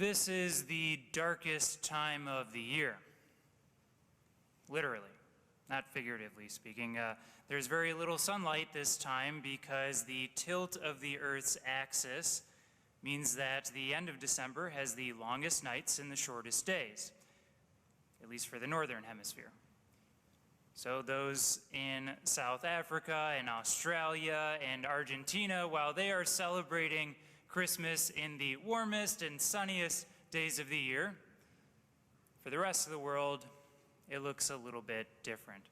This is the darkest time of the year, literally, not figuratively speaking. There's very little sunlight this time because the tilt of the Earth's axis means that the end of December has the longest nights and the shortest days, at least for the northern hemisphere. So those in South Africa and Australia and Argentina, while they are celebrating Christmas in the warmest and sunniest days of the year, for the rest of the world, it looks a little bit different.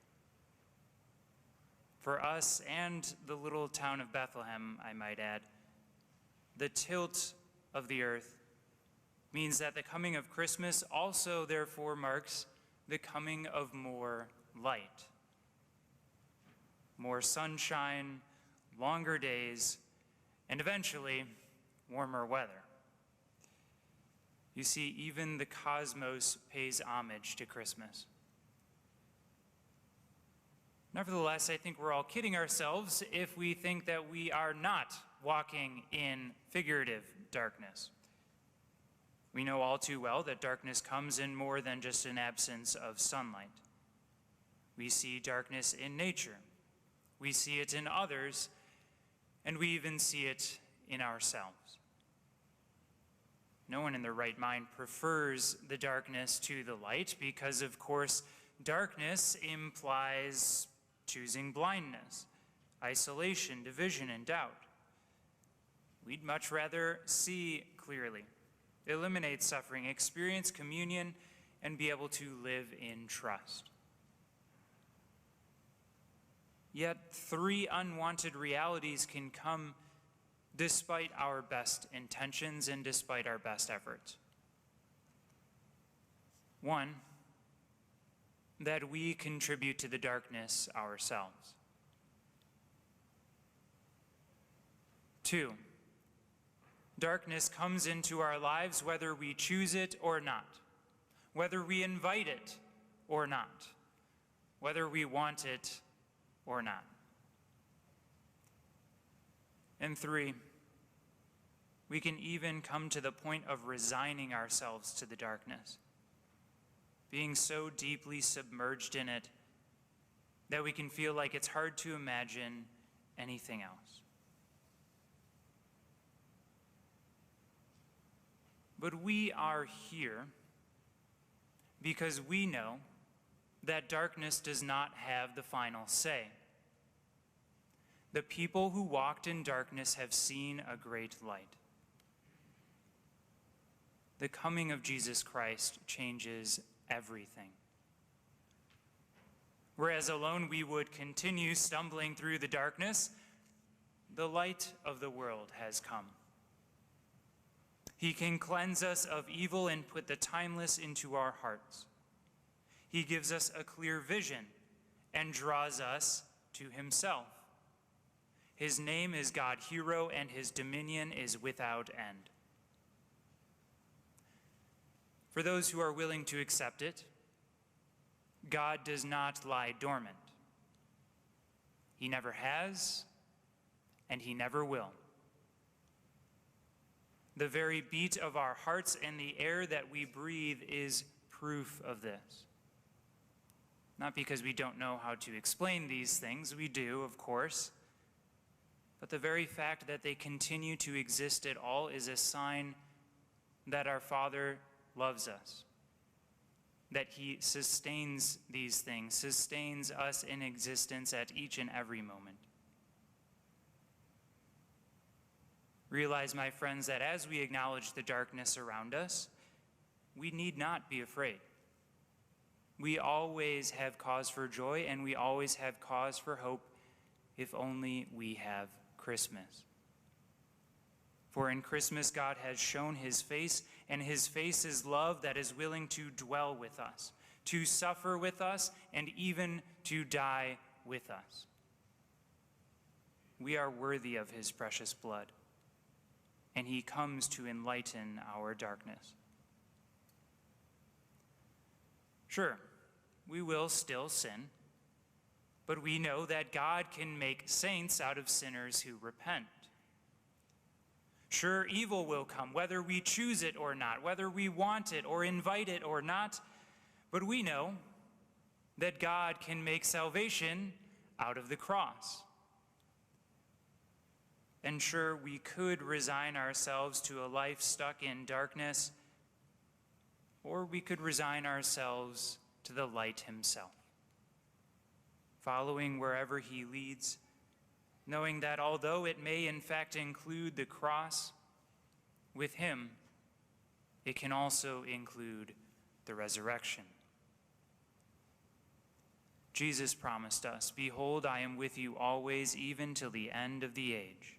For us and the little town of Bethlehem, I might add, the tilt of the earth means that the coming of Christmas also therefore marks the coming of more light, more sunshine, longer days, and eventually warmer weather. You see, even the cosmos pays homage to Christmas. Nevertheless, I think we're all kidding ourselves if we think that we are not walking in figurative darkness. We know all too well that darkness comes in more than just an absence of sunlight. We see darkness in nature. We see it in others, and we even see it in ourselves. No one in their right mind prefers the darkness to the light because, of course, darkness implies choosing blindness, isolation, division, and doubt. We'd much rather see clearly, eliminate suffering, experience communion, and be able to live in trust. Yet, three unwanted realities can come despite our best intentions and despite our best efforts. One, that we contribute to the darkness ourselves. Two, darkness comes into our lives whether we choose it or not, whether we invite it or not, whether we want it or not. And three, we can even come to the point of resigning ourselves to the darkness, being so deeply submerged in it that we can feel like it's hard to imagine anything else. But we are here because we know that darkness does not have the final say. The people who walked in darkness have seen a great light. The coming of Jesus Christ changes everything. Whereas alone we would continue stumbling through the darkness, the light of the world has come. He can cleanse us of evil and put the timeless into our hearts. He gives us a clear vision and draws us to himself. His name is God Hero, and his dominion is without end. For those who are willing to accept it, God does not lie dormant. He never has, and he never will. The very beat of our hearts and the air that we breathe is proof of this. Not because we don't know how to explain these things, we do, of course, but the very fact that they continue to exist at all is a sign that our Father loves us, that he sustains these things, sustains us in existence at each and every moment. Realize, my friends, that as we acknowledge the darkness around us, we need not be afraid. We always have cause for joy, and we always have cause for hope if only we have Christmas. For in Christmas, God has shown his face, and his face is love that is willing to dwell with us, to suffer with us, and even to die with us. We are worthy of his precious blood, and he comes to enlighten our darkness. Sure, we will still sin, but we know that God can make saints out of sinners who repent. Sure, evil will come, whether we choose it or not, whether we want it or invite it or not, but we know that God can make salvation out of the cross. And sure, we could resign ourselves to a life stuck in darkness, or we could resign ourselves to the light himself, following wherever he leads, knowing that although it may in fact include the cross, with him, it can also include the resurrection. Jesus promised us, "Behold, I am with you always, even till the end of the age."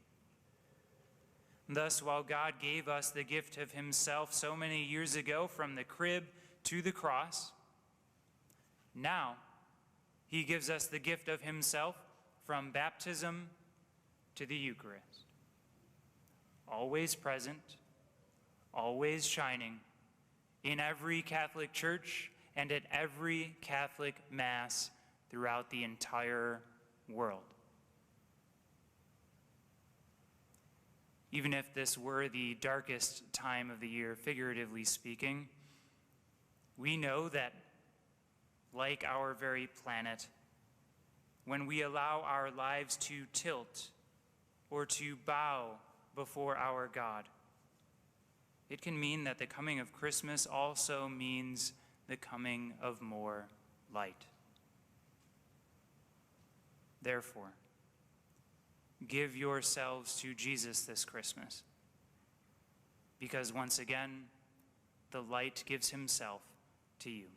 Thus, while God gave us the gift of himself so many years ago from the crib to the cross, now he gives us the gift of himself from baptism to the Eucharist. Always present, always shining in every Catholic church and at every Catholic Mass throughout the entire world. Even if this were the darkest time of the year, figuratively speaking, we know that, like our very planet, when we allow our lives to tilt or to bow before our God, it can mean that the coming of Christmas also means the coming of more light. Therefore, give yourselves to Jesus this Christmas, because once again, the light gives himself to you.